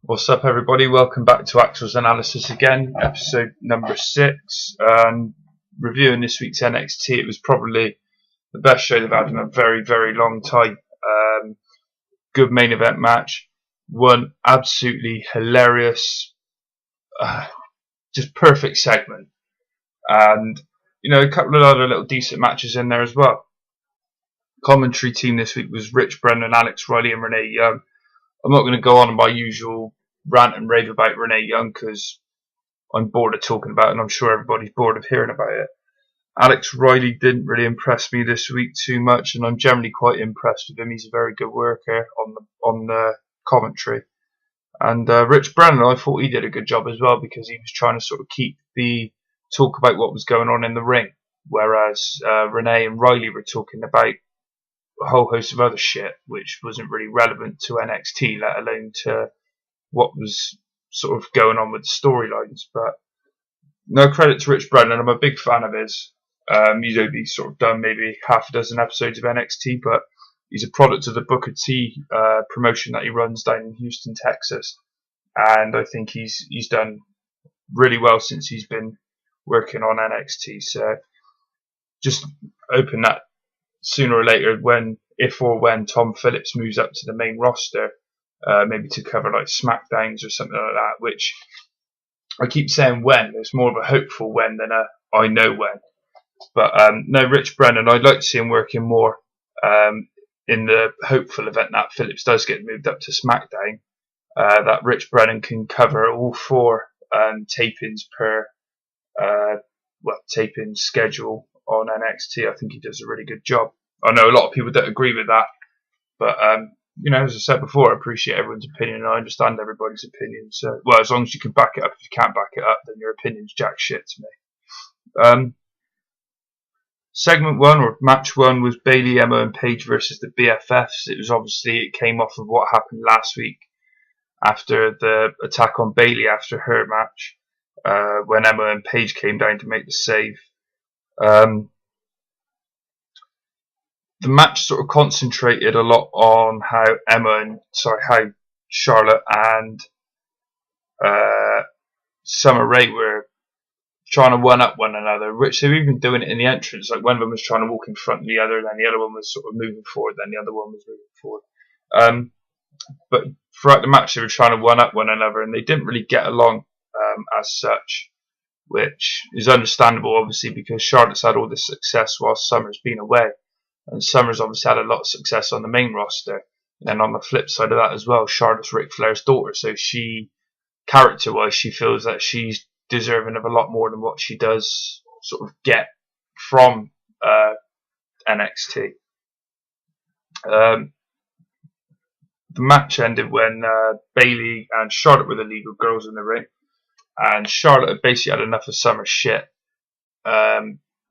What's up, everybody? Welcome back to Axel's Analysis again, episode number 6. Reviewing this week's NXT, it was probably the best show they've had in a very, very long time. Good main event match, one absolutely hilarious, just perfect segment, and a couple of other little decent matches in there as well. Commentary team this week was Rich Brennan, Alex Riley, and Renee Young. I'm not going to go on my usual rant and rave about Renee Young because I'm bored of talking about it and I'm sure everybody's bored of hearing about it. Alex Riley didn't really impress me this week too much, and I'm generally quite impressed with him. He's a very good worker on the commentary. And Rich Brennan, I thought he did a good job as well because he was trying to sort of keep the talk about what was going on in the ring, whereas Renee and Riley were talking about a whole host of other shit which wasn't really relevant to NXT, let alone to what was sort of going on with the storylines. But no credit to Rich Brennan, I'm a big fan of his. He's sort of done maybe half a dozen episodes of NXT, but he's a product of the Booker T promotion that he runs down in Houston, Texas, and I think he's done really well since he's been working on NXT. So just open that sooner or later, if or when Tom Phillips moves up to the main roster, maybe to cover like SmackDowns or something like that, which I keep saying when. It's more of a hopeful when than a I know when. But no, Rich Brennan, I'd like to see him working more in the hopeful event that Phillips does get moved up to SmackDown, that Rich Brennan can cover all 4 tapings per taping schedule on NXT. I think he does a really good job. I know a lot of people don't agree with that, but as I said before, I appreciate everyone's opinion and I understand everybody's opinion. So, well, as long as you can back it up. If you can't back it up, then your opinion's jack shit to me. Segment 1 or match 1 was Bayley, Emma, and Paige versus the BFFs. It came off of what happened last week after the attack on Bayley after her match, when Emma and Paige came down to make the save. The match sort of concentrated a lot on how Charlotte and Summer Rae were trying to one up one another, which they were even doing it in the entrance. Like one of them was trying to walk in front of the other, then the other one was sort of moving forward, then the other one was moving forward. But throughout the match, they were trying to one up one another, and they didn't really get along as such, which is understandable, obviously, because Charlotte's had all this success while Summer's been away. And Summer's obviously had a lot of success on the main roster. And then on the flip side of that as well, Charlotte's Ric Flair's daughter. So character-wise, she feels that she's deserving of a lot more than what she does sort of get from NXT. The match ended when Bayley and Charlotte were the legal girls in the ring. And Charlotte had basically had enough of Summer's shit.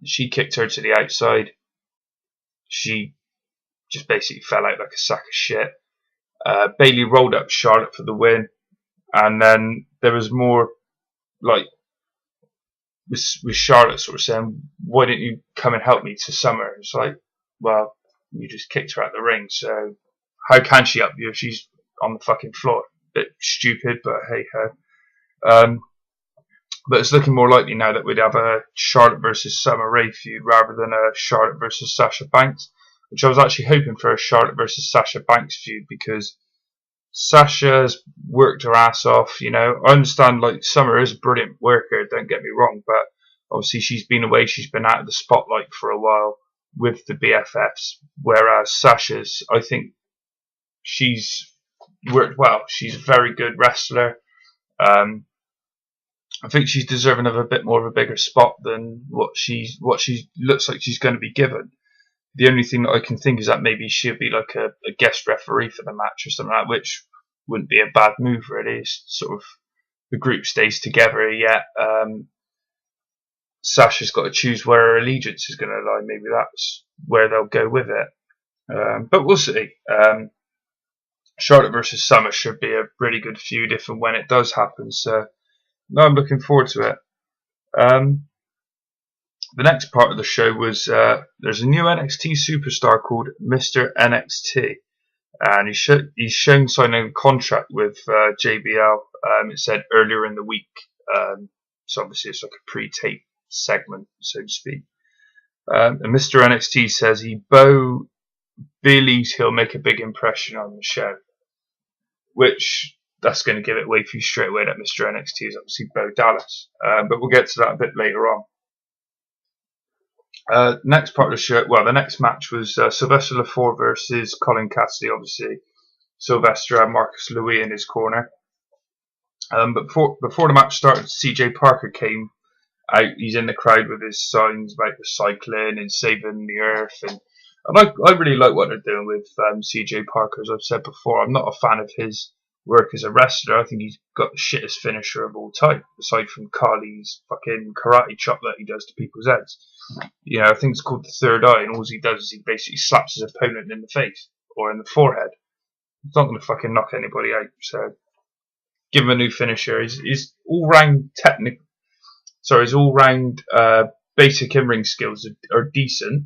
She kicked her to the outside. She just basically fell out like a sack of shit. Bayley rolled up Charlotte for the win, and then there was more like with Charlotte sort of saying, "Why didn't you come and help me?" to Summer. It's like, well, you just kicked her out the ring, so how can she help you if she's on the fucking floor? Bit stupid, but hey ho. But it's looking more likely now that we'd have a Charlotte versus Summer Rae feud rather than a Charlotte versus Sasha Banks, which I was actually hoping for a Charlotte versus Sasha Banks feud because Sasha's worked her ass off. I understand like Summer is a brilliant worker, don't get me wrong, but obviously she's been away, she's been out of the spotlight for a while with the BFFs, whereas Sasha's, I think she's worked well. She's a very good wrestler. I think she's deserving of a bit more of a bigger spot than what she looks like she's going to be given. The only thing that I can think is that maybe she'll be like a guest referee for the match or something like that, which wouldn't be a bad move really. It's sort of the group stays together yet. Sasha's got to choose where her allegiance is going to lie. Maybe that's where they'll go with it. But we'll see. Charlotte versus Summer should be a really good feud if and when it does happen. So no, I'm looking forward to it. The next part of the show was there's a new NXT superstar called Mr. NXT. and he's shown signing a contract with JBL. It said earlier in the week, so obviously it's like a pre-tape segment, so to speak. And Mr. NXT says believes he'll make a big impression on the show, which that's going to give it away for you straight away that Mr. NXT is obviously Bo Dallas, but we'll get to that a bit later on. Next part of the show, the next match was Sylvester LeFort versus Colin Cassady. Obviously, Sylvester had Marcus Louis in his corner. But before the match started, CJ Parker came out. He's in the crowd with his signs about recycling and saving the earth, and I really like what they're doing with CJ Parker. As I've said before, I'm not a fan of his work as a wrestler. I think he's got the shittest finisher of all time, aside from Kali's fucking karate chop that he does to people's heads. You know, I think it's called the third eye, and all he does is he basically slaps his opponent in the face or in the forehead. He's not going to fucking knock anybody out, so give him a new finisher. His all-round basic in-ring skills are decent,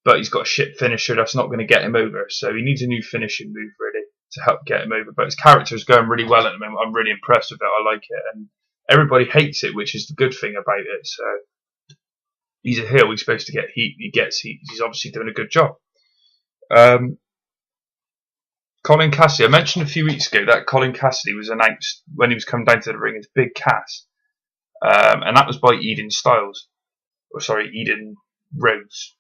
but he's got a shit finisher that's not going to get him over, so he needs a new finishing move, really, to help get him over. But his character's going really well at the moment. I'm really impressed with it. I like it, and everybody hates it, which is the good thing about it. So he's a heel. He's supposed to get heat. He gets heat. He's obviously doing a good job. Colin Cassady. I mentioned a few weeks ago that Colin Cassady was announced when he was coming down to the ring as Big Cass, and that was by Eden Rhodes.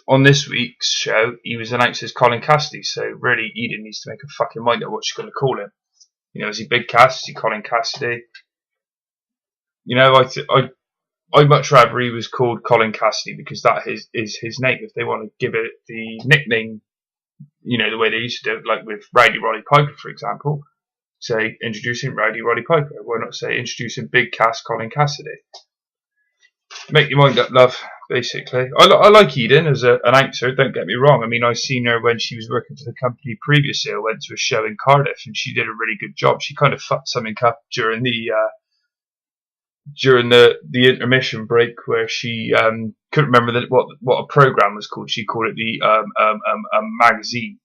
On this week's show, he was announced as Colin Cassady, so really Eden needs to make a fucking mind up what she's going to call him. You know, is he Big Cass? Is he Colin Cassady? You know, I'd much rather he was called Colin Cassady, because that is his name. If they want to give it the nickname, you know, the way they used to do it, like with Rowdy Roddy Piper, for example, say introducing Rowdy Roddy Piper. Why not say introducing Big Cass Colin Cassady? Make your mind up, love, basically. I like Eden as an announcer, don't get me wrong. I mean, I've seen her when she was working for the company previously. I went to a show in Cardiff and she did a really good job. She kind of fucked something up during the intermission break, where she couldn't remember what a program was called. She called it the magazine.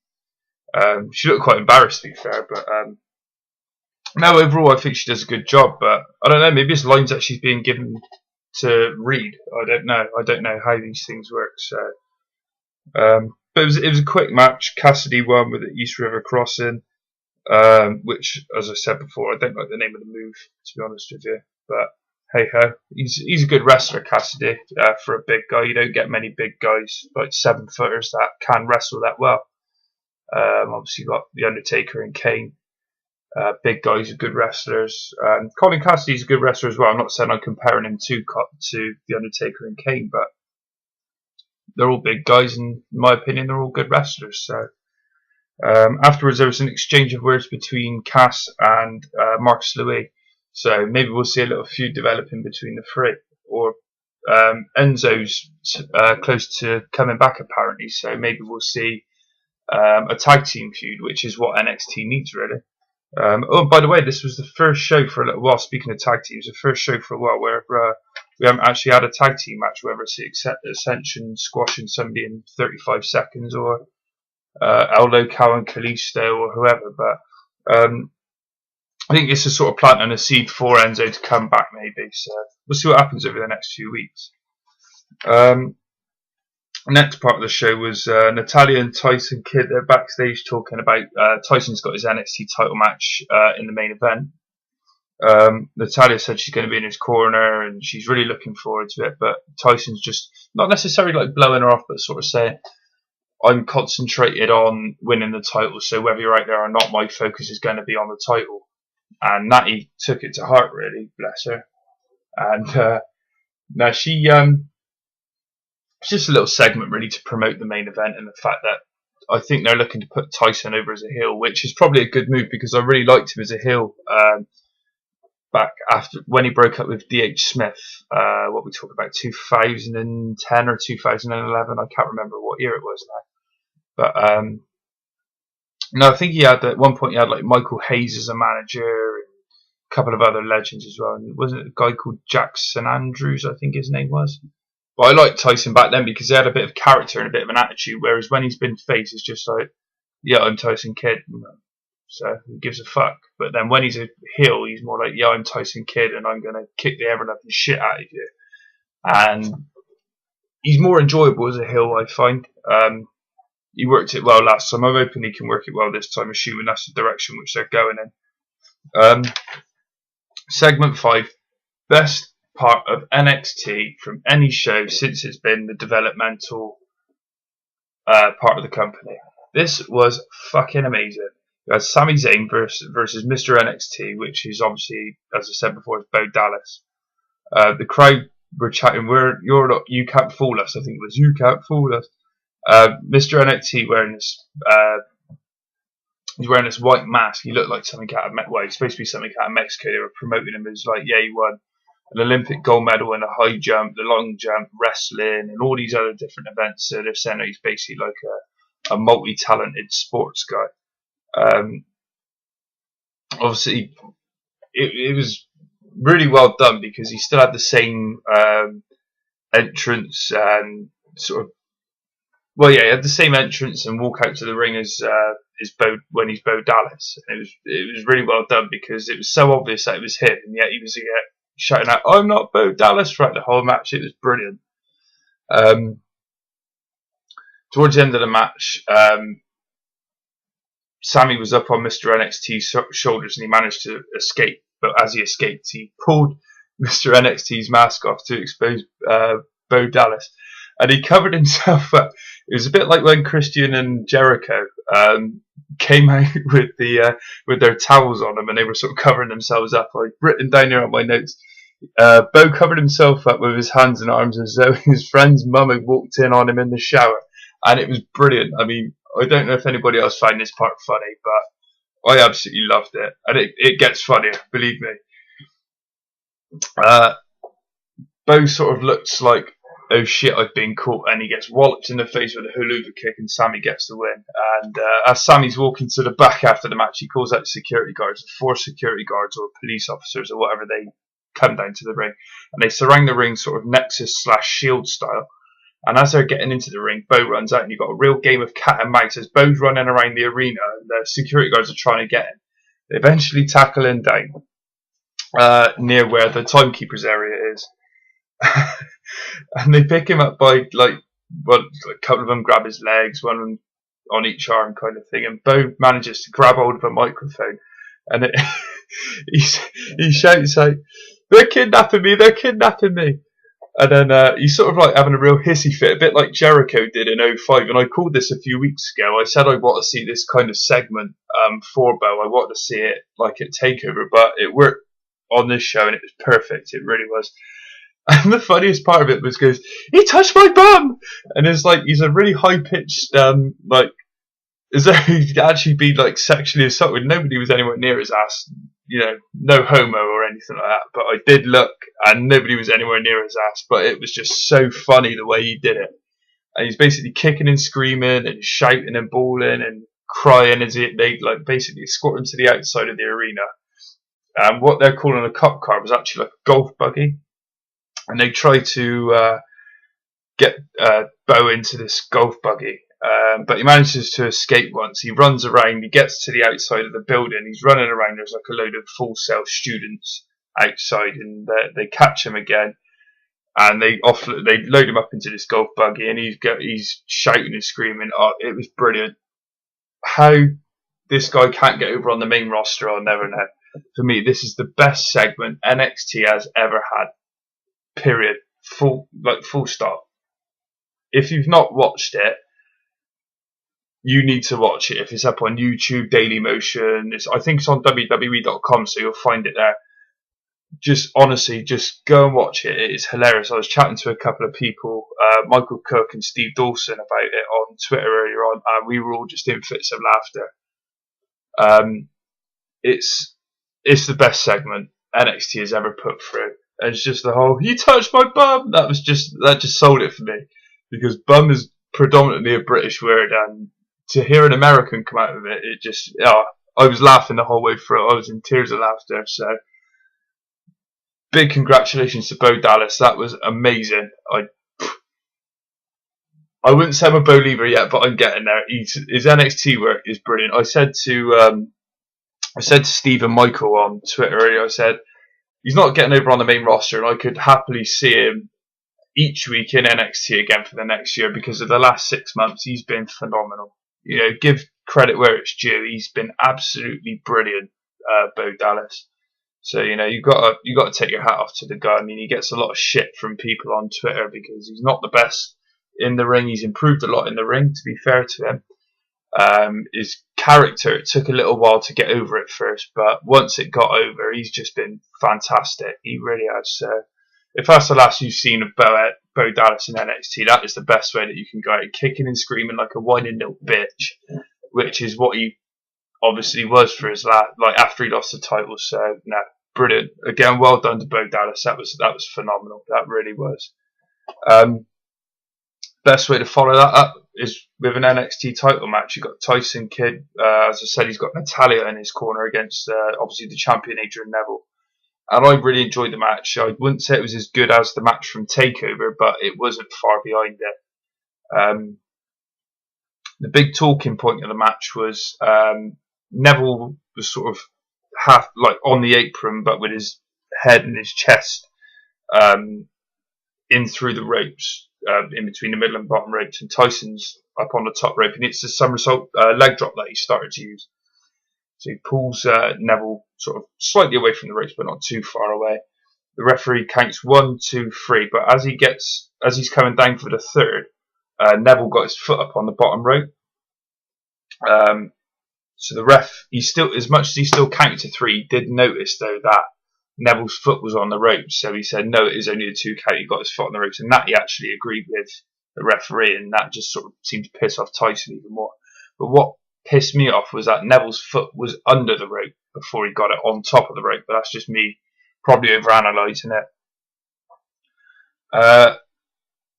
She looked quite embarrassed, to be fair, but no, overall I think she does a good job. But I don't know, maybe it's lines that she's being given to read. I don't know how these things work. So, but it was a quick match. Cassady won with the East River Crossing, which, as I said before, I don't like the name of the move, to be honest with you. But hey ho, he's a good wrestler, Cassady. For a big guy, you don't get many big guys like 7-footers that can wrestle that well. Obviously, you've got the Undertaker and Kane. Big guys are good wrestlers. Colin Cassady's a good wrestler as well. I'm not saying I'm comparing him to the Undertaker and Kane, but they're all big guys, and in my opinion, they're all good wrestlers. So afterwards, there was an exchange of words between Cass and Marcus Louis. So maybe we'll see a little feud developing between the three. Or Enzo's close to coming back, apparently. So maybe we'll see a tag team feud, which is what NXT needs, really. By the way, this was the first show for a little while. Speaking of tag teams, the first show for a while where we haven't actually had a tag team match, whether it's Ascension squashing somebody in 35 seconds or Aldo, Cal and Kalisto or whoever. But I think this is sort of planting a seed for Enzo to come back, maybe. So we'll see what happens over the next few weeks. Next part of the show was Natalya and Tyson Kidd. They're backstage talking about Tyson's got his NXT title match in the main event. Natalya said she's going to be in his corner and she's really looking forward to it, but Tyson's just not necessarily like blowing her off, but sort of saying, I'm concentrated on winning the title, so whether you're out there or not, my focus is going to be on the title. And Natty took it to heart, really, bless her. And now she it's just a little segment really to promote the main event, and the fact that I think they're looking to put Tyson over as a heel, which is probably a good move because I really liked him as a heel back after when he broke up with DH Smith. What we talk about, 2010 or 2011, I can't remember what year it was now. But no, I think he had at one point he had like Michael Hayes as a manager and a couple of other legends as well. And wasn't it a guy called Jackson Andrews? I think his name was. But I liked Tyson back then because he had a bit of character and a bit of an attitude, whereas when he's been face, it's just like, yeah, I'm Tyson Kidd, so who gives a fuck? But then when he's a heel, he's more like, yeah, I'm Tyson Kidd and I'm going to kick the ever-loving shit out of you. And he's more enjoyable as a heel, I find. He worked it well last time. I'm hoping he can work it well this time, assuming that's the direction which they're going in. Segment 5, best part of NXT from any show since it's been the developmental part of the company. This was fucking amazing. You had Sami Zayn versus Mr. NXT, which is obviously, as I said before, is Bo Dallas. The crowd were chatting, you can't fool us. I think it was, you can't fool us. Mr. NXT he's wearing this white mask. He looked like something out of he's supposed to be something out of Mexico. They were promoting him as like, yeah, he won an Olympic gold medal in the high jump, the long jump, wrestling, and all these other different events. So they're saying that he's basically like a multi-talented sports guy. Obviously, it was really well done because he still had the same entrance and sort of. Well, yeah, he had the same entrance and walk out to the ring as Bo when he's Bo Dallas. And it was really well done because it was so obvious that it was him, and yet he was shouting out, "I'm not Bo Dallas" throughout the whole match. It was brilliant. Towards the end of the match, Sami was up on Mr. NXT's shoulders and he managed to escape. But as he escaped, he pulled Mr. NXT's mask off to expose Bo Dallas. And he covered himself up. It was a bit like when Christian and Jericho came out with their towels on them and they were sort of covering themselves up. I've written down here on my notes. Bo covered himself up with his hands and arms as though his friend's mum had walked in on him in the shower. And it was brilliant. I mean, I don't know if anybody else found this part funny, but I absolutely loved it. And it gets funnier, believe me. Bo sort of looks like, oh shit, I've been caught, and he gets walloped in the face with a haluva kick and Sami gets the win. And as Sami's walking to the back after the match, he calls out security guards, 4 security guards or police officers or whatever. They come down to the ring and they surround the ring sort of Nexus/Shield style. And as they're getting into the ring, Bo runs out and you've got a real game of cat and mouse as Bo's running around the arena and the security guards are trying to get him. They eventually tackle him down near where the timekeeper's area is. And they pick him up by a couple of them grab his legs, one of them on each arm kind of thing, and Bo manages to grab hold of a microphone and he shouts out, they're kidnapping me, and then he's sort of like having a real hissy fit, a bit like Jericho did in 2005, and I called this a few weeks ago. I said I want to see this kind of segment for Bo. I wanted to see it like at TakeOver, but it worked on this show and it was perfect. It really was. And the funniest part of it was goes, he touched my bum! And it's like, he's a really high-pitched, as though he'd actually been, sexually assaulted. Nobody was anywhere near his ass, no homo or anything like that. But I did look, and nobody was anywhere near his ass. But it was just so funny the way he did it. And he's basically kicking and screaming, and shouting and bawling, and crying as they, basically escort him to the outside of the arena. And what they're calling a cop car was actually like a golf buggy. And they try to get Bo into this golf buggy, but he manages to escape once. He runs around, he gets to the outside of the building, he's running around, there's like a load of Full Sail students outside, and they catch him again, and they load him up into this golf buggy, and he's shouting and screaming. Oh, it was brilliant. How this guy can't get over on the main roster, I'll never know. For me, this is the best segment NXT has ever had. Period. Full stop. If you've not watched it, you need to watch it. If it's up on YouTube, Daily Motion, I think it's on WWE.com, so you'll find it there. Just honestly, just go and watch it. It is hilarious. I was chatting to a couple of people, Michael Cook and Steve Dawson, about it on Twitter earlier on, and we were all just in fits of laughter. It's the best segment NXT has ever put through. And it's just the whole, you touched my bum. That just sold it for me, because bum is predominantly a British word, and to hear an American come out of it, I was laughing the whole way through. I was in tears of laughter. So big congratulations to Bo Dallas. That was amazing. I wouldn't say I'm a believer yet, but I'm getting there. His NXT work is brilliant. I said to Steve and Michael on Twitter earlier, I said, he's not getting over on the main roster, and I could happily see him each week in NXT again for the next year, because of the last 6 months, he's been phenomenal. You know, give credit where it's due. He's been absolutely brilliant, Bo Dallas. So, you know, you got to take your hat off to the guy. I mean, he gets a lot of shit from people on Twitter because he's not the best in the ring. He's improved a lot in the ring, to be fair to him. His character, it took a little while to get over it first, but once it got over, he's just been fantastic. He really has. If that's the last you've seen of Bo Dallas in NXT, that is the best way that you can go out, kicking and screaming like a whining little bitch, which is what he obviously was for his last, like after he lost the title. So, no, brilliant. Again, well done to Bo Dallas. That was phenomenal. That really was. Best way to follow that up is with an NXT title match. You've got Tyson Kidd. As I said, he's got Natalya in his corner against obviously the champion Adrian Neville. And I really enjoyed the match. I wouldn't say it was as good as the match from TakeOver, but it wasn't far behind it. The big talking point of the match was Neville was sort of half like on the apron, but with his head and his chest in through the ropes, in between the middle and bottom ropes, and Tyson's up on the top rope, and it's the somersault leg drop that he started to use. So he pulls Neville sort of slightly away from the ropes, but not too far away. The referee counts 1, 2, 3, but as he's coming down for the third, Neville got his foot up on the bottom rope. So the ref, as much as he still counted to 3, he did notice though that Neville's foot was on the ropes. So he said, no, it is only a 2 count. He got his foot on the ropes, and that he actually agreed with the referee, and that just sort of seemed to piss off Tyson even more. But what pissed me off was that Neville's foot was under the rope before he got it on top of the rope, but that's just me probably overanalyzing it.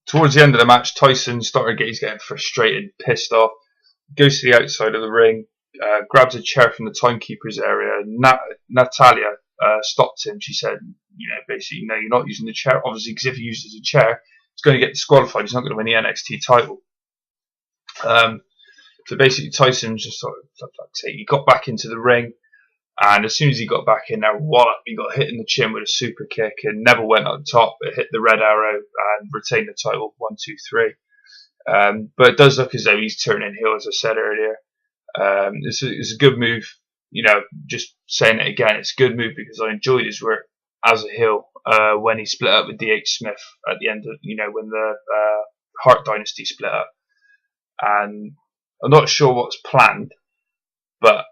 Towards the end of the match, Tyson he's getting frustrated, pissed off, goes to the outside of the ring, grabs a chair from the timekeeper's area. Natalya stopped him. She said, you know, basically, no, you're not using the chair, obviously, because if he used it as a chair, he's going to get disqualified. He's not going to win the NXT title. So basically, Tyson just sort of, for fuck's sake, he got back into the ring, and as soon as he got back in there, wallop, he got hit in the chin with a super kick, and Neville went up top, it hit the red arrow, and retained the title, 1, 2, 3. But it does look as though he's turning heel, as I said earlier. It's a good move, you know, just saying it again, it's a good move because I enjoyed his work as a heel when he split up with D.H. Smith at the end of, you know, when the Hart Dynasty split up. And I'm not sure what's planned, but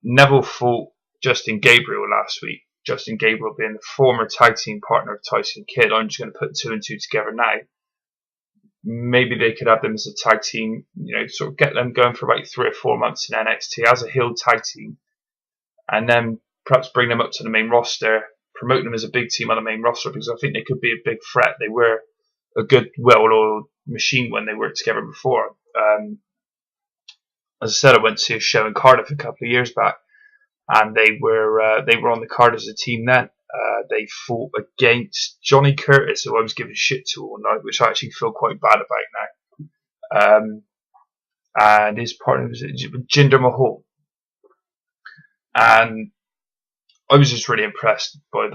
Neville fought Justin Gabriel last week. Justin Gabriel being the former tag team partner of Tyson Kidd. I'm just going to put 2 and 2 together now. Maybe they could have them as a tag team, you know, sort of get them going for about 3 or 4 months in NXT as a heel tag team, and then perhaps bring them up to the main roster, promote them as a big team on the main roster, because I think they could be a big threat. They were a good, well-oiled machine when they worked together before. As I said, I went to see a show in Cardiff a couple of years back, and they were on the card as a team then. They fought against Johnny Curtis, who I was giving shit to all night, which I actually feel quite bad about now. And his partner was Jinder Mahal. And I was just really impressed by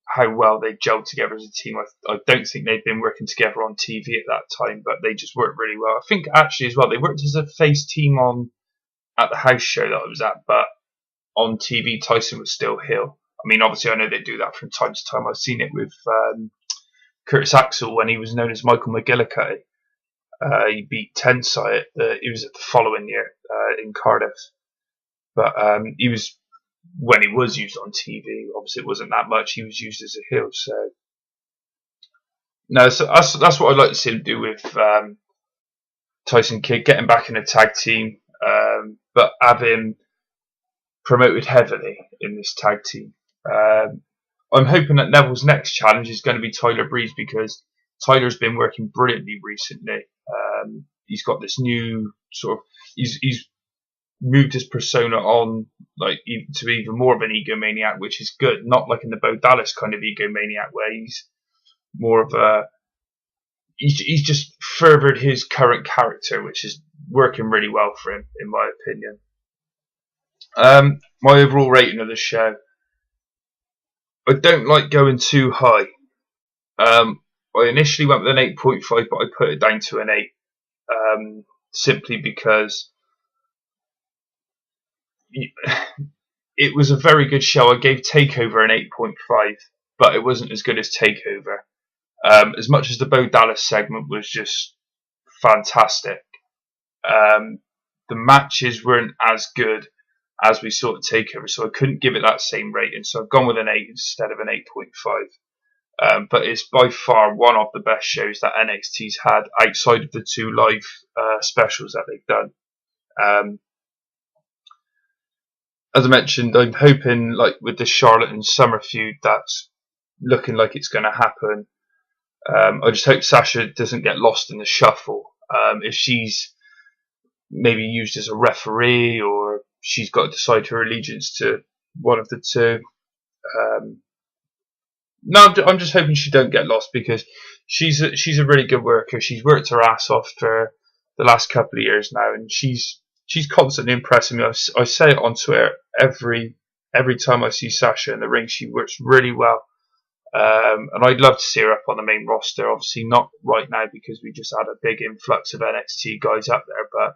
how well they gelled together as a team. I don't think they'd been working together on TV at that time, but they just worked really well. I think actually as well, they worked as a face team at the house show that I was at, but on TV, Tyson was still heel. I mean, obviously, I know they do that from time to time. I've seen it with Curtis Axel when he was known as Michael McGillicuddy. He beat Tensai. It was the following year in Cardiff. But when he was used on TV, obviously it wasn't that much. He was used as a heel. So no, so that's what I'd like to see him do with Tyson Kidd, getting back in a tag team, but have him promoted heavily in this tag team. I'm hoping that Neville's next challenge is going to be Tyler Breeze, because Tyler's been working brilliantly recently. He's got this new sort of, he's moved his persona on like to even more of an egomaniac, which is good. Not like in the Bo Dallas kind of egomaniac where he's more of a he's just furthered his current character, which is working really well for him, in my opinion. My overall rating of the show, I don't like going too high. I initially went with an 8.5, but I put it down to an 8, simply because it was a very good show. I gave Takeover an 8.5, but it wasn't as good as Takeover. As much as the Bo Dallas segment was just fantastic, the matches weren't as good as we saw at Takeover, so I couldn't give it that same rating. So I've gone with an 8 instead of an 8.5. But it's by far one of the best shows that NXT's had outside of the 2 live specials that they've done. As I mentioned, I'm hoping, like with the Charlotte and Summer feud, that's looking like it's going to happen. I just hope Sasha doesn't get lost in the shuffle. If she's maybe used as a referee, or she's got to decide her allegiance to one of the 2. No, I'm just hoping she don't get lost, because she's a really good worker. She's worked her ass off for the last couple of years now, and she's constantly impressing me. I say it on Twitter every time I see Sasha in the ring. She works really well, and I'd love to see her up on the main roster. Obviously not right now, because we just had a big influx of NXT guys up there, but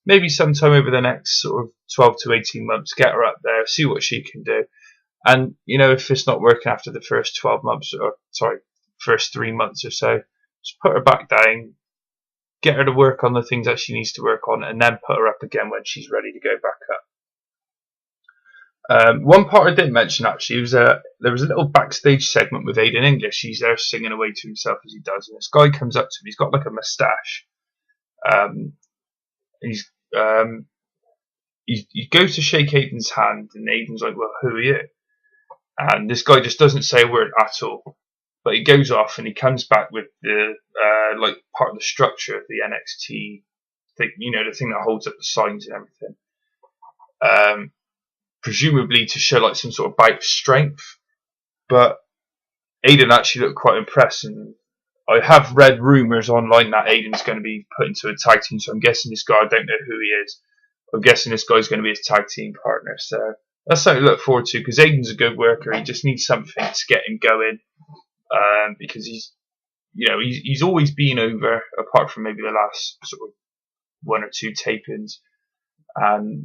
maybe sometime over the next sort of 12 to 18 months, get her up there, see what she can do. And, if it's not working after the first 12 months, first 3 months or so, just put her back down, get her to work on the things that she needs to work on, and then put her up again when she's ready to go back up. One part I didn't mention, actually, there was a little backstage segment with Aiden English. He's there singing away to himself as he does, and this guy comes up to him. He's got like a moustache. He goes to shake Aiden's hand, and Aiden's like, "Well, who are you?" And this guy just doesn't say a word at all. But he goes off and he comes back with the like part of the structure of the NXT thing, the thing that holds up the signs and everything. Presumably to show like some sort of bout of strength. But Aiden actually looked quite impressed, and I have read rumours online that Aiden's going to be put into a tag team, so I'm guessing this guy, I don't know who he is, I'm guessing this guy's going to be his tag team partner. So that's something to look forward to, because Aiden's a good worker. He just needs something to get him going, because he's always been over, apart from maybe the last sort of 1 or 2 tapings. And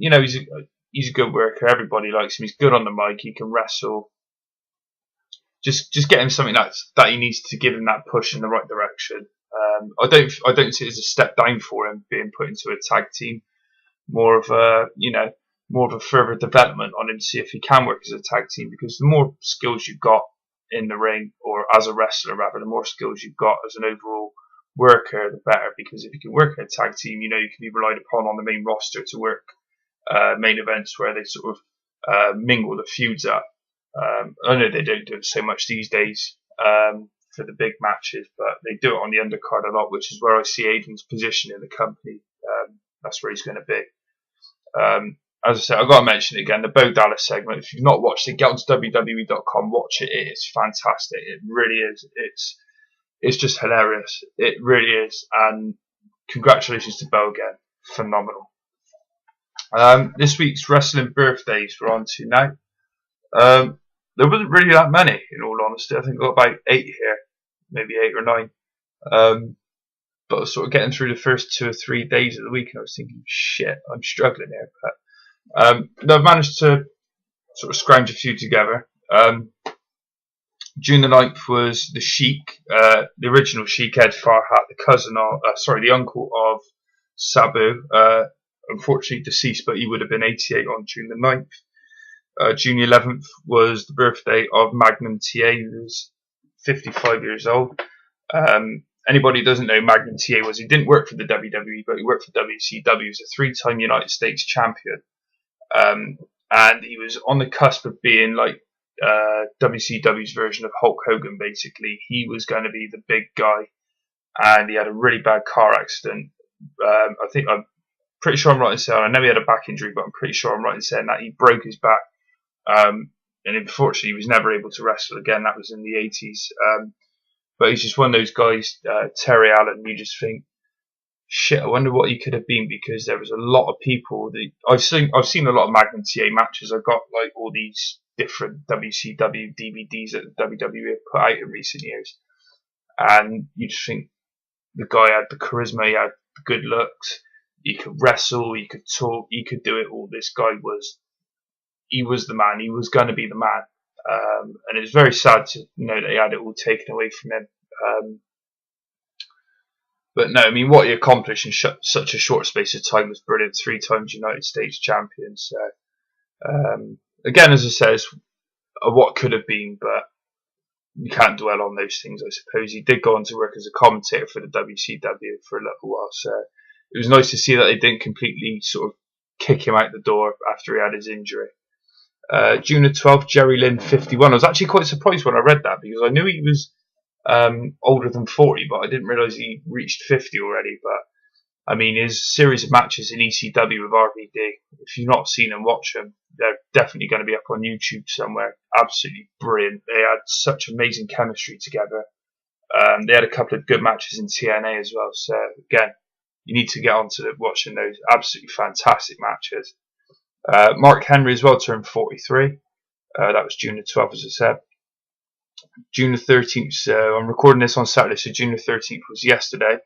he's a good worker. Everybody likes him. He's good on the mic. He can wrestle. Just get him something that he needs to give him that push in the right direction. I don't see it as a step down for him being put into a tag team. More of a further development on him to see if he can work as a tag team, because the more skills you've got in the ring, or as a wrestler rather, the more skills you've got as an overall worker, the better. Because if you can work in a tag team, you can be relied upon on the main roster to work main events where they sort of mingle the feuds up. I know they don't do it so much these days for the big matches, but they do it on the undercard a lot, which is where I see Aiden's position in the company. That's where he's going to be. As I said, I've got to mention it again, the Bo Dallas segment. If you've not watched it, get onto WWE.com, watch it. It's fantastic. It really is. It's just hilarious. It really is. And congratulations to Bo again. Phenomenal. This week's wrestling birthdays we're on to now. There wasn't really that many, in all honesty. I think I got about 8 here, maybe 8 or 9. But I was sort of getting through the first 2 or 3 days of the week, and I was thinking, shit, I'm struggling here. But I've managed to sort of scrounge a few together. June the 9th was the Sheik, the original Sheik, Ed Farhat, the uncle of Sabu. Unfortunately deceased, but he would have been 88 on June the 9th. June the 11th was the birthday of Magnum TA, who was 55 years old. Anybody who doesn't know Magnum TA he didn't work for the WWE, but he worked for WCW. He was a 3-time United States champion. And he was on the cusp of being like WCW's version of Hulk Hogan, basically. He was going to be the big guy, and he had a really bad car accident. I'm pretty sure I'm right in saying, I know he had a back injury, but I'm pretty sure I'm right in saying that he broke his back. And unfortunately, he was never able to wrestle again. That was in the 80s. But he's just one of those guys, Terry Allen, you just think, shit, I wonder what he could have been, because there was a lot of people that I've seen a lot of Magnum TA matches. I've got like all these different WCW DVDs that WWE have put out in recent years, and you just think the guy had the charisma, he had the good looks, he could wrestle, he could talk, he could do it all. This guy was the man. He was going to be the man, and it was very sad to know that he had it all taken away from him. But no, I mean, what he accomplished in such a short space of time was brilliant. 3 times United States champion. So, again, as I said, it's what could have been, but you can't dwell on those things, I suppose. He did go on to work as a commentator for the WCW for a little while, so it was nice to see that they didn't completely sort of kick him out the door after he had his injury. June the 12th, Jerry Lynn, 51. I was actually quite surprised when I read that, because I knew he was older than 40, but I didn't realise he reached 50 already. But I mean, his series of matches in ECW with RVD, if you've not seen them, watch them. They're definitely going to be up on YouTube somewhere. Absolutely brilliant. They had such amazing chemistry together. They had a couple of good matches in TNA as well. So again, you need to get on to watching those absolutely fantastic matches. Mark Henry as well turned 43. That was June the 12th, as I said. June the 13th, so I'm recording this on Saturday, so June the 13th was yesterday.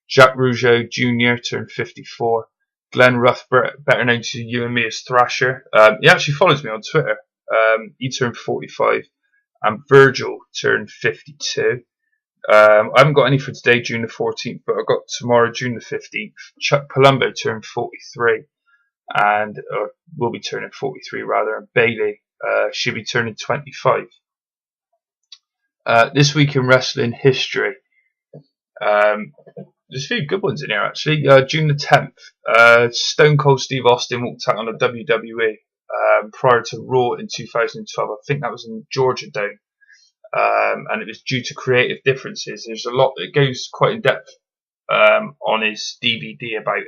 Jack Rougeau Jr. turned 54. Glenn Ruff, better known to you and me as Thrasher, he actually follows me on Twitter. He turned 45. And Virgil turned 52. I haven't got any for today, June the 14th, but I've got tomorrow, June the 15th. Chuck Palumbo turned 43. And will be turning 43 rather, and Bayley should be turning 25. This week in wrestling history, there's a few good ones in here actually. June the 10th, Stone Cold Steve Austin walked out on the WWE prior to Raw in 2012. I think that was in Georgia Dome, and it was due to creative differences. There's a lot that goes quite in depth on his DVD about it.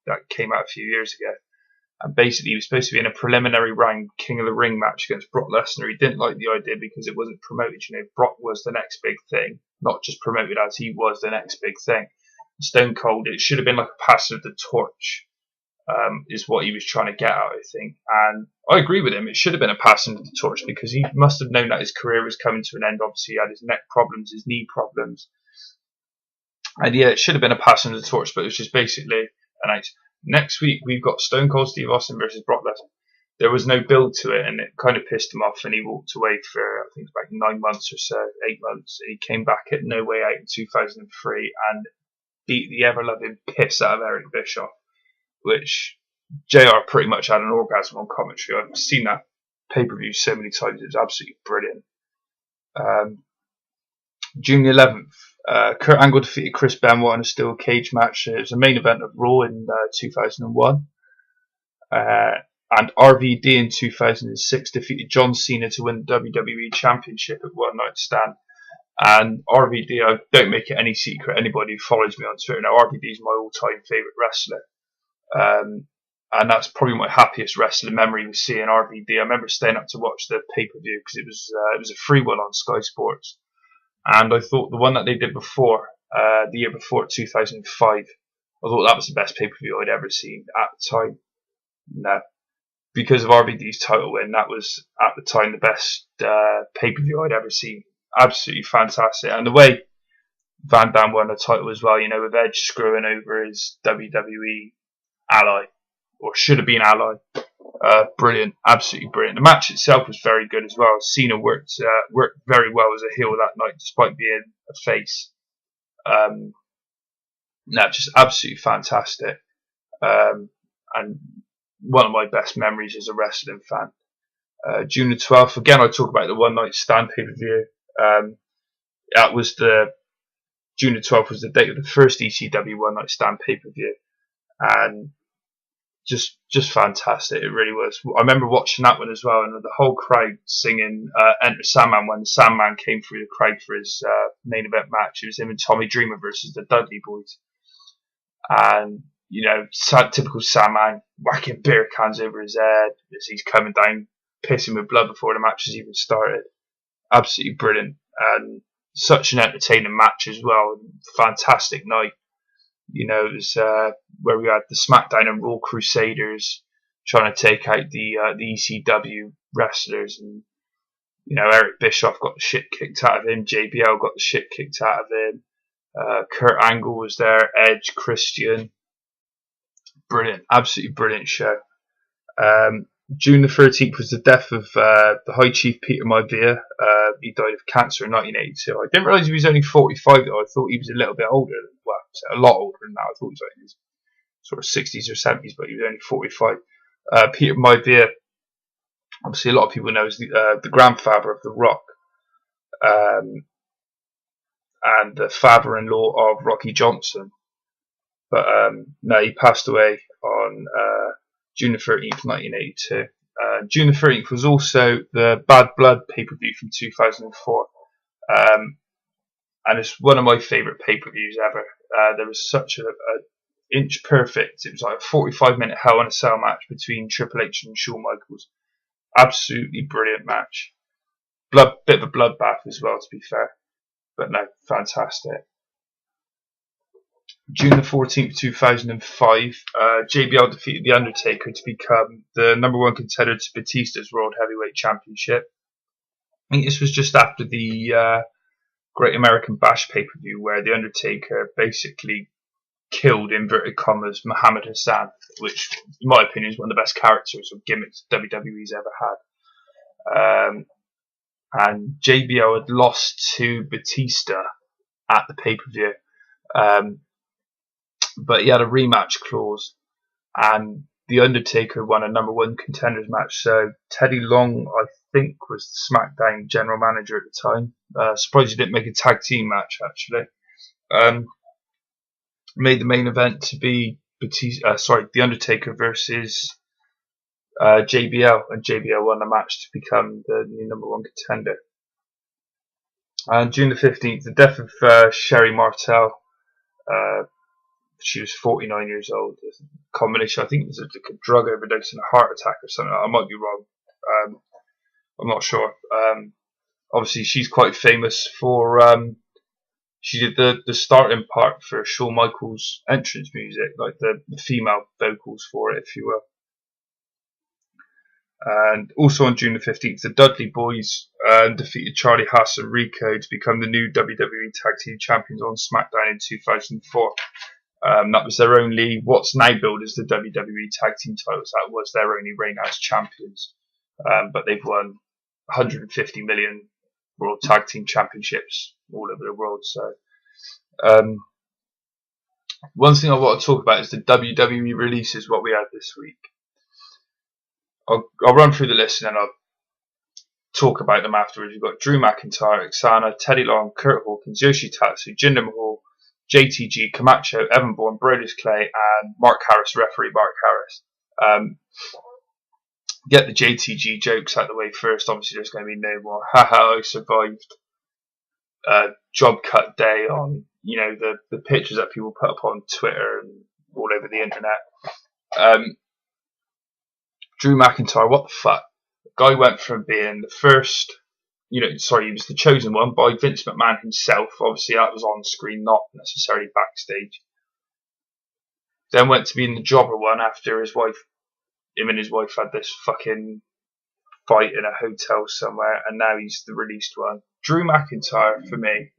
That came out a few years ago. And basically, he was supposed to be in a preliminary round King of the Ring match against Brock Lesnar. He didn't like the idea because it wasn't promoted. You know, Brock was the next big thing, not just promoted as he was the next big thing. Stone Cold, it should have been like a pass of the torch, is what he was trying to get out, I think. And I agree with him. It should have been a passing of the torch because he must have known that his career was coming to an end. Obviously, he had his neck problems, his knee problems. And yeah, it should have been a passing of the torch, but it was just basically announced. Next week, we've got Stone Cold Steve Austin versus Brock Lesnar. There was no build to it, and it kind of pissed him off, and he walked away for, I think it's about 9 months or so, 8 months. And he came back at No Way Out in 2003 and beat the ever-loving piss out of Eric Bischoff, which JR pretty much had an orgasm on commentary. I've seen that pay-per-view so many times. It was absolutely brilliant. June the 11th, Kurt Angle defeated Chris Benoit in a steel cage match. It was a main event of Raw in 2001. And RVD in 2006 defeated John Cena to win the WWE Championship at One Night Stand. And RVD, I don't make it any secret, anybody who follows me on Twitter now, RVD is my all-time favourite wrestler. And that's probably my happiest wrestling memory was seeing RVD. I remember staying up to watch the pay-per-view because it was a free one on Sky Sports. And I thought the one that they did before, the year before, 2005, I thought that was the best pay-per-view I'd ever seen at the time. No. Because of RVD's title win, that was at the time the best pay-per-view I'd ever seen. Absolutely fantastic. And the way Van Dam won the title as well, you know, with Edge screwing over his WWE ally, or should have been ally. Brilliant, absolutely brilliant. The match itself was very good as well. Cena worked very well as a heel that night, despite being a face. No, just absolutely fantastic. And one of my best memories as a wrestling fan. June the 12th, again, I talk about the One Night Stand pay-per-view. That was June the 12th was the date of the first ECW One Night Stand pay-per-view. And just fantastic, it really was. I remember watching that one as well, and the whole crowd singing Enter Sandman when the Sandman came through the crowd for his main event match. It was him and Tommy Dreamer versus the Dudley Boys. And, you know, typical Sandman, whacking beer cans over his head as he's coming down, pissing with blood before the match has even started. Absolutely brilliant. And such an entertaining match as well. Fantastic night. It was where we had the SmackDown and Raw Crusaders trying to take out the ECW wrestlers, and Eric Bischoff got the shit kicked out of him. JBL got the shit kicked out of him. Kurt Angle was there. Edge, Christian. Brilliant, absolutely brilliant show. June the 13th was the death of the High Chief Peter Maivia. He died of cancer in 1982. I didn't realise he was only 45 though. I thought he was a little bit older. Well, a lot older than that. I thought he was like in his sort of 60s or 70s, but he was only 45. Peter Maivia, obviously a lot of people know as the grandfather of The Rock, and the father-in-law of Rocky Johnson. But no, he passed away on June the 13th, 1982. June the 13th was also the Bad Blood pay-per-view from 2004. And it's one of my favourite pay-per-views ever. There was such a inch perfect. It was like a 45-minute Hell in a Cell match between Triple H and Shawn Michaels. Absolutely brilliant match. Bit of a bloodbath as well, to be fair. But no, fantastic. June the 14th, 2005, JBL defeated The Undertaker to become the #1 contender to Batista's World Heavyweight Championship. I think this was just after the Great American Bash pay-per-view, where The Undertaker basically killed, inverted commas, Muhammad Hassan, which, in my opinion, is one of the best characters or gimmicks WWE's ever had. And JBL had lost to Batista at the pay-per-view. But he had a rematch clause, and The Undertaker won a #1 contenders match. So Teddy Long, I think, was the SmackDown general manager at the time. Surprised he didn't make a tag team match, actually. Made the main event to be The Undertaker versus JBL, and JBL won the match to become the new #1 contender. And June the 15th, the death of Sherry Martel. She was 49 years old. There's a combination, I think it was like a drug overdose and a heart attack or something. I might be wrong. I'm not sure. Obviously, she's quite famous for. She did the starting part for Shawn Michaels' entrance music, like the female vocals for it, if you will. And also on June the 15th, the Dudley Boys defeated Charlie Haas and Rico to become the new WWE Tag Team Champions on SmackDown in 2004. That was their only, what's now billed as the WWE Tag Team titles. That was their only reign as champions. But they've won 150 million World Tag Team Championships all over the world. So, one thing I want to talk about is the WWE releases, what we had this week. I'll run through the list and then I'll talk about them afterwards. We've got Drew McIntyre, Xana, Teddy Long, Kurt Hawkins, Yoshitatsu, Jinder Mahal, JTG, Camacho, Evan Bourne, Brodus Clay, and Mark Harris, referee Mark Harris. Get the JTG jokes out of the way first. Obviously, there's going to be no more. Haha, I survived job cut day on, the pictures that people put up on Twitter and all over the internet. Drew McIntyre, what the fuck? The guy went from being the first, he was the chosen one by Vince McMahon himself. Obviously, that was on screen, not necessarily backstage. Then went to being the jobber one after him and his wife had this fucking fight in a hotel somewhere, and now he's the released one. Drew McIntyre, for me,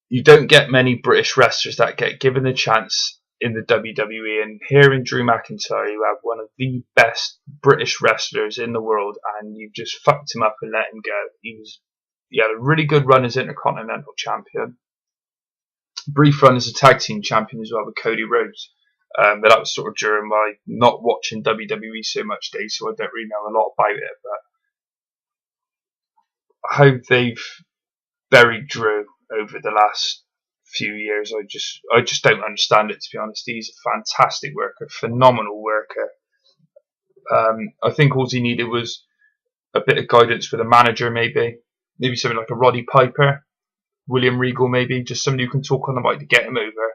you don't get many British wrestlers that get given the chance in the WWE, and here in Drew McIntyre you have one of the best British wrestlers in the world, and you've just fucked him up and let him go. He had a really good run as Intercontinental Champion, brief run as a Tag Team Champion as well with Cody Rhodes, but that was sort of during my not watching WWE so much days, so I don't really know a lot about it. But how they've buried Drew over the last few years, I just don't understand it, to be honest. He's a fantastic worker, phenomenal worker. I think all he needed was a bit of guidance with a manager, maybe something like a Roddy Piper, William Regal, maybe just somebody who can talk on the mic to get him over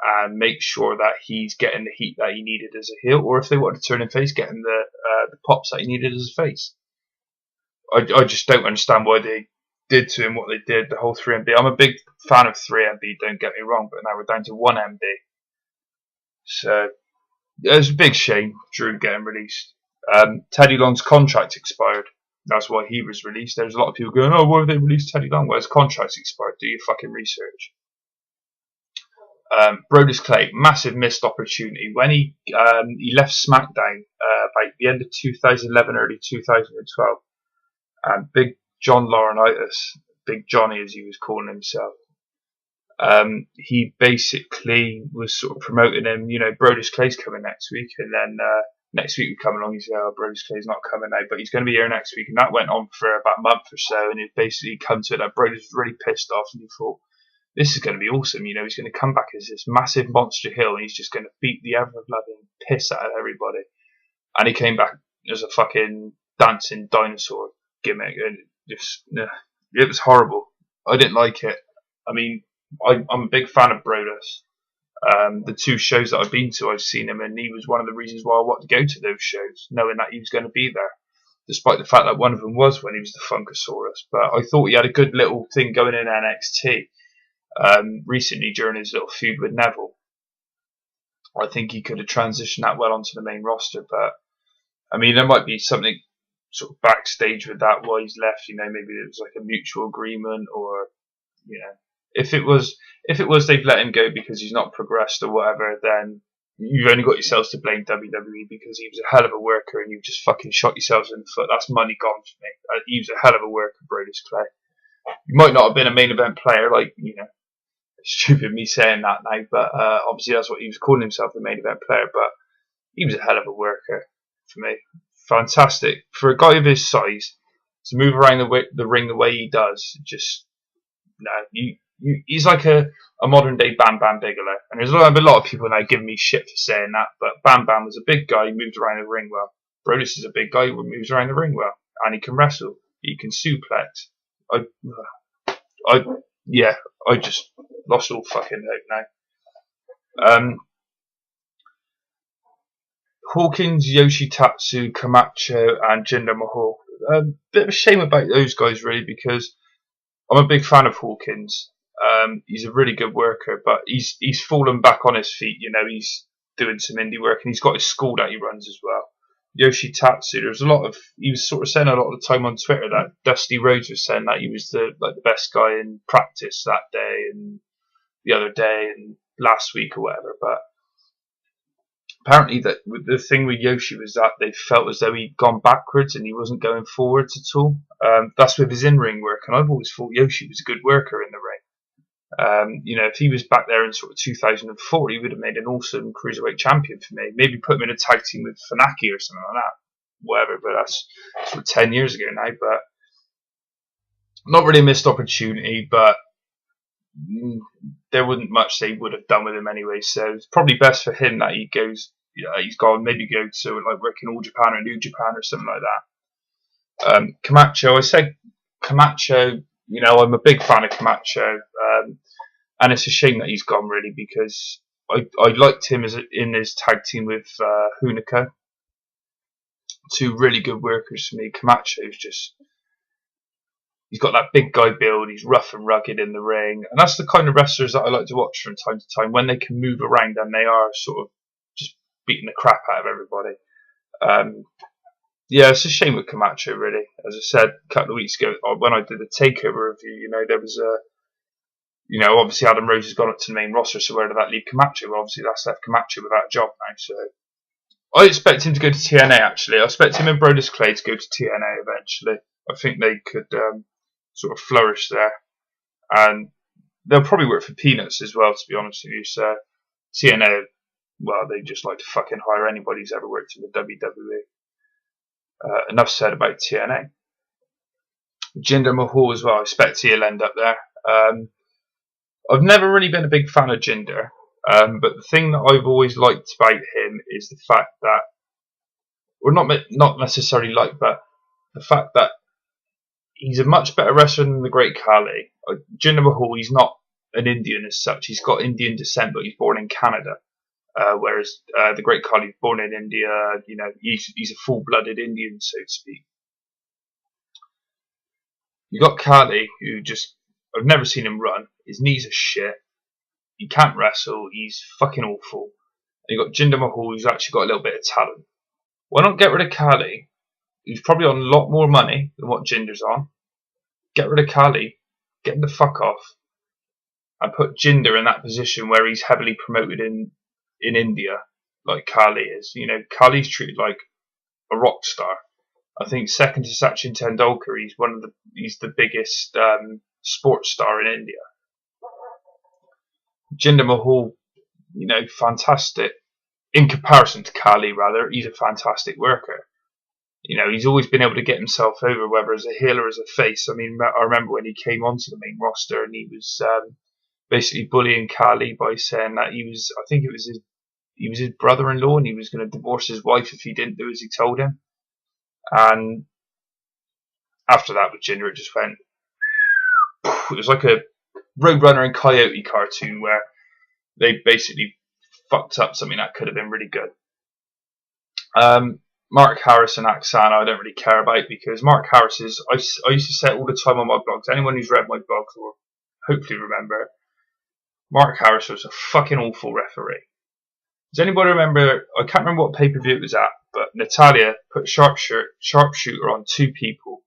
and make sure that he's getting the heat that he needed as a heel, or if they wanted to turn him face, getting the pops that he needed as a face. I just don't understand why they did to him what they did, the whole 3MB. I'm a big fan of 3MB, don't get me wrong, but now we're down to 1MB. So it was a big shame, Drew getting released. Teddy Long's contract expired. That's why he was released. There's a lot of people going, oh, why have they released Teddy Long? Well, his contract's expired. Do your fucking research. Brodus Clay, massive missed opportunity. When he left SmackDown by the end of 2011, early 2012, Big John Laurinaitis, Big Johnny as he was calling himself, he basically was sort of promoting him, you know, Brodus Clay's coming next week, and then next week we come along, he said, oh, Brodus Clay's not coming now, but he's going to be here next week, and that went on for about a month or so, and it basically come to it that Brodus was really pissed off, and he thought, this is going to be awesome, you know, he's going to come back as this massive monster heel, and he's just going to beat the ever-loving piss out of everybody, and he came back as a fucking dancing dinosaur gimmick, and it was horrible. I didn't like it. I mean, I'm a big fan of Brodus. The 2 shows that I've been to, I've seen him, and he was one of the reasons why I wanted to go to those shows, knowing that he was going to be there, despite the fact that one of them was when he was the Funkasaurus. But I thought he had a good little thing going in NXT recently during his little feud with Neville. I think he could have transitioned that well onto the main roster, but I mean, there might be something sort of backstage with that why he's left. You know, maybe it was like a mutual agreement, or you know, if it was they've let him go because he's not progressed or whatever, then you've only got yourselves to blame, WWE, because he was a hell of a worker and you've just fucking shot yourselves in the foot. That's money gone for me. He was a hell of a worker, Brodus Clay. He might not have been a main event player, like, you know, it's stupid me saying that now, but obviously that's what he was calling himself, the main event player, but he was a hell of a worker for me. Fantastic. For a guy of his size, to move around the ring the way he does, just, no, he's like a modern day Bam Bam Bigelow. And there's a lot of people now giving me shit for saying that, but Bam Bam was a big guy, he moved around the ring well. Brodus is a big guy who moves around the ring well, and he can wrestle, he can suplex. I just lost all fucking hope now. Hawkins, Yoshitatsu, Camacho, and Jinder Mahal. Bit of a shame about those guys, really, because I'm a big fan of Hawkins. He's a really good worker, but he's fallen back on his feet. You know, he's doing some indie work, and he's got his school that he runs as well. Yoshitatsu, he was sort of saying a lot of the time on Twitter that Dusty Rhodes was saying that he was the best guy in practice that day and the other day and last week or whatever, but apparently that the thing with Yoshi was that they felt as though he'd gone backwards and he wasn't going forwards at all. That's with his in-ring work, and I've always thought Yoshi was a good worker in the ring. You know, if he was back there in sort of 2004, he would have made an awesome cruiserweight champion for me. Maybe put him in a tag team with Funaki or something like that. Whatever, but that's sort of 10 years ago now. But not really a missed opportunity, but there wasn't much they would have done with him anyway. So it's probably best for him that he goes, he's gone, maybe go to like work in All Japan or New Japan or something like that. Camacho, I said Camacho, you know, I'm a big fan of Camacho. And it's a shame that he's gone, really, because I liked him in his tag team with Hunico. 2 really good workers for me. Camacho's just, he's got that big guy build, he's rough and rugged in the ring, and that's the kind of wrestlers that I like to watch from time to time, when they can move around and they are sort of just beating the crap out of everybody. Yeah, it's a shame with Camacho, really. As I said a couple of weeks ago, when I did the takeover review, you know, there was you know, obviously Adam Rose has gone up to the main roster, so where did that leave Camacho? Well, obviously that's left Camacho without a job now, so I expect him to go to TNA, actually. I expect him and Brodus Clay to go to TNA eventually. I think they could sort of flourish there, and they'll probably work for peanuts as well, to be honest with you. So TNA, well, they just like to fucking hire anybody who's ever worked in the WWE. Enough said about TNA. Jinder Mahal as well, I expect he'll end up there. I've never really been a big fan of Jinder, but the thing that I've always liked about him is the fact that, or not necessarily like, but the fact that he's a much better wrestler than the Great Khali. Jinder Mahal, he's not an Indian as such. He's got Indian descent, but he's born in Canada. Whereas the Great Khali is born in India. You know, he's a full-blooded Indian, so to speak. You got Kali, who just, I've never seen him run. His knees are shit. He can't wrestle. He's fucking awful. And you got Jinder Mahal, who's actually got a little bit of talent. Why not get rid of Kali, who's probably on a lot more money than what Jinder's on? Get rid of Kali, get him the fuck off, and put Jinder in that position where he's heavily promoted in India, like Kali is. You know, Kali's treated like a rock star. I think second to Sachin Tendulkar, he's the biggest sports star in India. Jinder Mahal, you know, fantastic. In comparison to Kali, rather, he's a fantastic worker. You know, he's always been able to get himself over, whether as a heel or as a face. I mean, I remember when he came onto the main roster and he was basically bullying Kali by saying that he was his brother-in-law and he was going to divorce his wife if he didn't do as he told him. And after that with Jinder, it just went. It was like a Roadrunner and Coyote cartoon where they basically fucked up something that could have been really good. Mark Harris and Axana I don't really care about, because Mark Harris is, I used to say it all the time on my blogs. Anyone who's read my blogs will hopefully remember, Mark Harris was a fucking awful referee. Does anybody remember, I can't remember what pay-per-view it was at, but Natalya put sharpshooter on two people,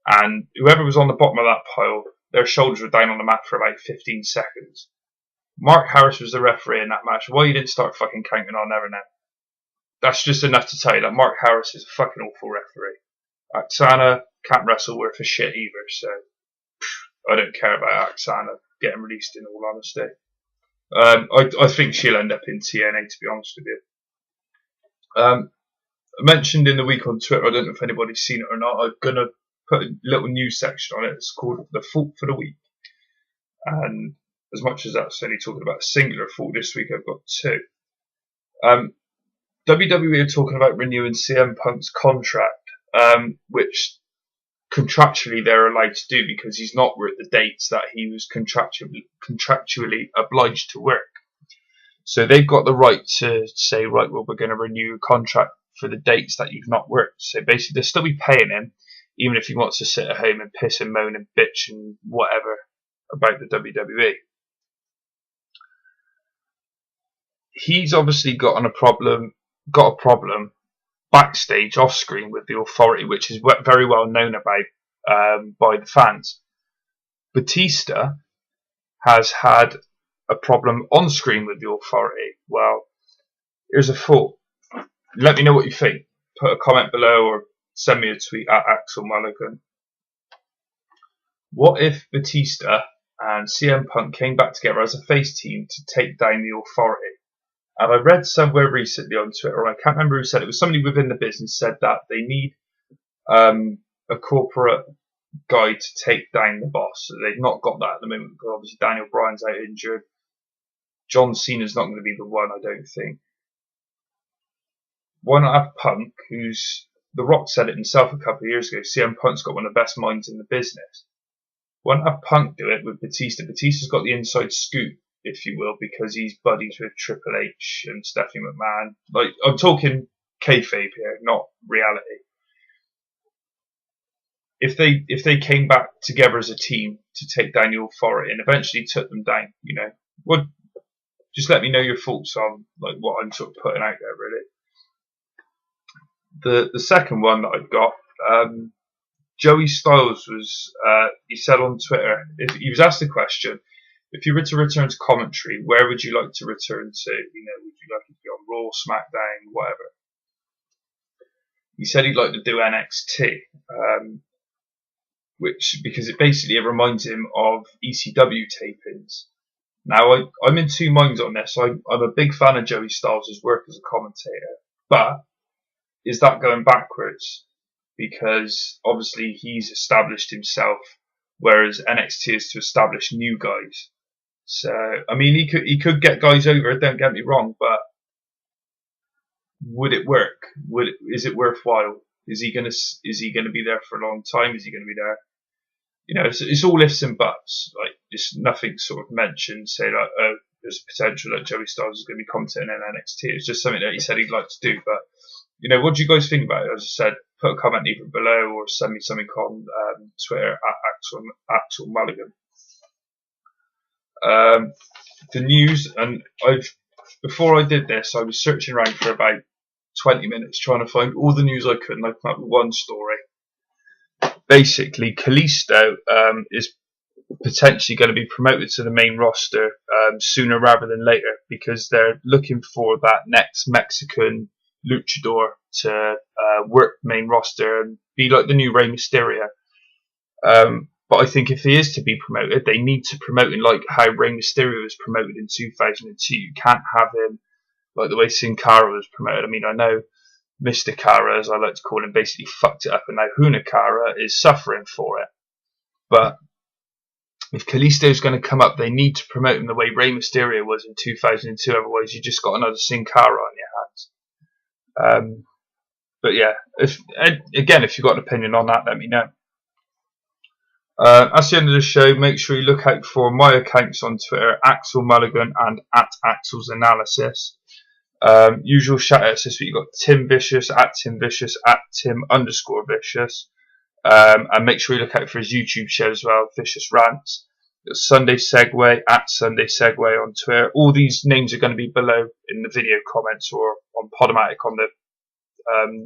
and whoever was on the bottom of that pile, their shoulders were down on the mat for about 15 seconds. Mark Harris was the referee in that match. Why you didn't start fucking counting, I'll never know. That's just enough to tell you that Mark Harris is a fucking awful referee. Axana can't wrestle worth a shit either, so I don't care about Axana getting released, in all honesty. I think she'll end up in TNA, to be honest with you. I mentioned in the week on Twitter, I don't know if anybody's seen it or not, I'm going to put a little news section on it. It's called The Fault for the Week. And as much as that's only talking about a singular fault, this week I've got two. WWE are talking about renewing CM Punk's contract, which contractually they're allowed to do because he's not worked the dates that he was contractually obliged to work. So they've got the right to say, right, well, we're going to renew your contract for the dates that you've not worked. So basically they'll still be paying him, even if he wants to sit at home and piss and moan and bitch and whatever about the WWE. He's obviously got a problem backstage, off screen, with the Authority, which is very well known about by the fans. Batista has had a problem on screen with the Authority. Well, here's a thought. Let me know what you think. Put a comment below or send me a tweet at Axel Mulligan. What if Batista and CM Punk came back together as a face team to take down the Authority? And I read somewhere recently on Twitter, and I can't remember who said it, was somebody within the business said that they need a corporate guy to take down the boss. So they've not got that at the moment, because obviously Daniel Bryan's out injured. John Cena's not going to be the one, I don't think. Why not have Punk, who's, The Rock said it himself a couple of years ago, CM Punk's got one of the best minds in the business. Why not have Punk do it with Batista? Batista's got the inside scoop, if you will, because he's buddies with Triple H and Stephanie McMahon. Like, I'm talking kayfabe here, not reality. If they came back together as a team to take down the Authority and eventually took them down, you know, just let me know your thoughts on like what I'm sort of putting out there, really. The second one that I've got, Joey Styles was, he said on Twitter, if he was asked the question, if you were to return to commentary, where would you like to return to? You know, would you like it to be on Raw, SmackDown, whatever? He said he'd like to do NXT, because it reminds him of ECW tapings. Now, I'm in two minds on this. I'm a big fan of Joey Styles' work as a commentator, but is that going backwards? Because obviously he's established himself, whereas NXT is to establish new guys. So, I mean, he could get guys over, don't get me wrong, but would it work? Is it worthwhile? Is he gonna be there for a long time? Is he gonna be there? You know, it's all ifs and buts. Like, it's nothing sort of mentioned, say like, oh, there's potential that Joey Styles is going to be commentating in NXT. It's just something that he said he'd like to do, but what do you guys think about it? As I said, put a comment either below or send me something on Twitter at Axel Mulligan. The news, and before I did this, I was searching around for about 20 minutes trying to find all the news I could, and I come up with one story. Basically, Kalisto is potentially going to be promoted to the main roster sooner rather than later, because they're looking for that next Mexican luchador to work main roster and be like the new Rey Mysterio. But I think if he is to be promoted, they need to promote him like how Rey Mysterio was promoted in 2002. You can't have him like the way Sin Cara was promoted. I mean, I know Mr. Cara, as I like to call him, basically fucked it up, and now Hunakara is suffering for it. But if Kalisto is going to come up, they need to promote him the way Rey Mysterio was in 2002. Otherwise, you just got another Sin Cara on your hands. But yeah, if you've got an opinion on that, let me know. That's the end of the show. Make sure you look out for my accounts on Twitter, Axel Mulligan and at Axel's Analysis. Usual shout outs this week. You've got Tim Vicious at Tim_Vicious. And make sure you look out for his YouTube show as well, Vicious Rants. You've got Sunday Segue at Sunday Segue on Twitter. All these names are going to be below in the video comments or on Podomatic on the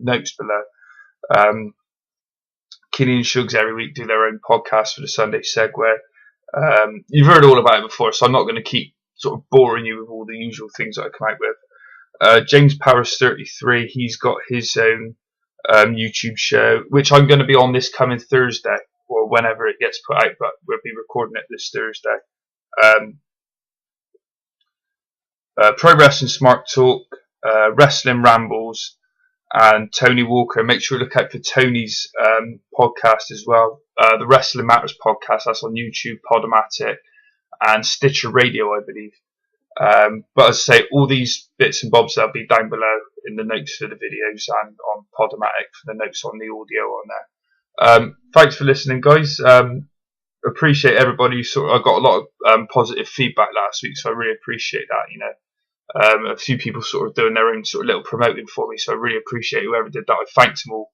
notes below. Kinney and Shugs every week do their own podcast for the Sunday Segue. You've heard all about it before, so I'm not going to keep sort of boring you with all the usual things that I come out with. James Powers 33, he's got his own YouTube show, which I'm going to be on this coming Thursday, or whenever it gets put out, but we'll be recording it this Thursday. Pro Wrestling Smark Talk, Wrestling Rambles, and Tony Walker. Make sure you look out for Tony's podcast as well. The Wrestling Matters podcast, that's on YouTube, Podomatic, and Stitcher Radio, I believe. But as I say, all these bits and bobs that'll be down below in the notes for the videos and on Podomatic for the notes on the audio on there. Thanks for listening, guys. Appreciate everybody. I got a lot of positive feedback last week, so I really appreciate that. A few people sort of doing their own sort of little promoting for me, so I really appreciate whoever did that. I thanked them all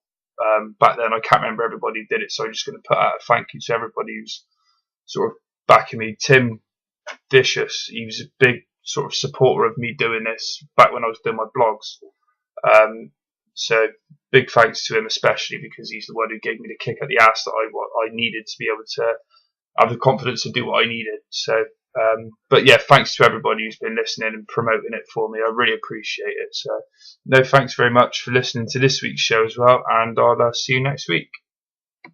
back then. I can't remember everybody who did it, so I'm just going to put out a thank you to everybody who's sort of backing me. Tim Vicious, he was a big sort of supporter of me doing this back when I was doing my blogs. So big thanks to him, especially because he's the one who gave me the kick at the ass that I needed to be able to have the confidence to do what I needed. So, but yeah, thanks to everybody who's been listening and promoting it for me. I really appreciate it. So, no, thanks very much for listening to this week's show as well, and I'll see you next week.